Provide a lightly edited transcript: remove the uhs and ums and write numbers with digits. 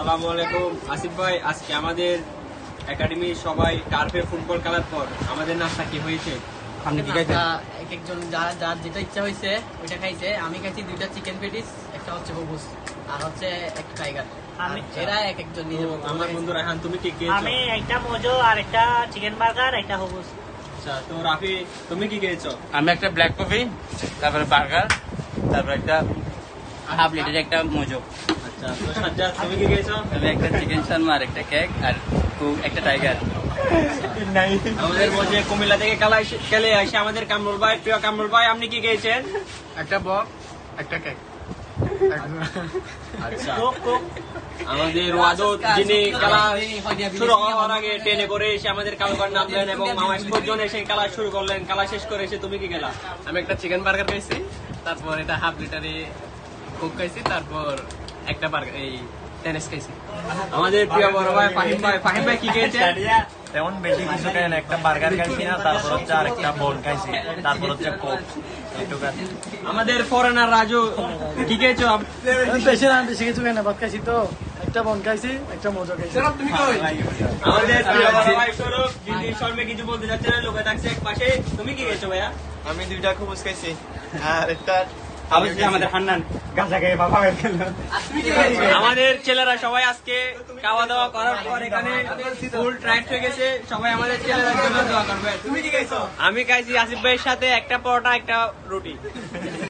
আসসালামু আলাইকুম আসিফ ভাই, আজকে আমাদের একাডেমি সবাই টার্ফে ফুটবল খেলার পর আমাদের নাস্তা কি হয়েছে? আপনি কি খাইছেন? এক একজন যার যেটা ইচ্ছা হয়েছে ওইটা খাইছে। আমি খাইছি 2টা চিকেন পেটিস, একটা হচ্ছে হুবুস আর হচ্ছে একটা টাইগার। এরা এক একজন নিজের মতো আমার বন্ধু রায়হান, তুমি কি খেয়েছো? আমি একটা মোজো আর একটা চিকেন বার্গার, একটা হুবুস। আচ্ছা, তো রাফি তুমি কি খেয়েছো? আমি একটা ব্ল্যাক কফি, তারপরে বার্গার, তারপরে একটা হাফ লিটার একটা মোজো। আচ্ছা, তো সাজ্জাদ তুমি কি খেয়েছো? আমি একটা চিকেন শর্মা আর একটা কেক আর একটা টাইগার। আমাদের মধ্যে কুমিল্লা থেকে খেলে আসে আমাদের কামরুল ভাই, প্রিয় কামরুল ভাই, আপনি কি খেয়েছেন? একটা বক, একটা কেক। আচ্ছা, আমাদের ওয়াদত যিনি খেলা শুরু হওয়ার আগে ট্রেনে করে এসে আমাদের কালুঘর নামলেন এবং মামা স্পোর্টজন এসে খেলা শুরু করলেন। খেলা শেষ করে এসে তুমি কি খেলা? আমি একটা চিকেন বার্গার খাইছি, তারপর এটা হাফ লিটারে কোক খাইছি, তারপর একটা বার্গার এই টেনিস খাইছি। আমাদের প্রিয় বড় ভাই ফাহিম ভাই, ফাহিম ভাই কি খেয়েছেন? তেমন বেশি কিছু খাই না, একটা বার্গার খাইছি না, তারপর হচ্ছে আরেকটা বোন খাইছি, তারপর হচ্ছে কোক। আমাদের ফরেনার রাজু কি খেয়েছো? বেশি কিছু খাই না, ভাত খাইছি তো, একটা বন খাইছি, একটা মজা খাইছি। আমাদের প্রিয় বড় ভাই সৌরভ, যিনি শর্মে কিছু বলতে যাচ্ছে না, লোকে থাকছে এক পাশে। তুমি কি খেয়েছো ভাইয়া? আমি 2টা খুবুস খাইছি আর একটা আমাদের হান্নান গাঁজা খেয়ে বাবা হয়ে গেল। আমাদের ছেলেরা সবাই আজকে খাওয়া দাওয়া করার পর এখানে ফুল ট্রাইট হয়ে গেছে। সবাই আমাদের ছেলেদের জন্য দোয়া করবে। তুমি কি খাইছো? আমি খাইছি আসিফ ভাইয়ের সাথে একটা পরোটা, একটা রুটি।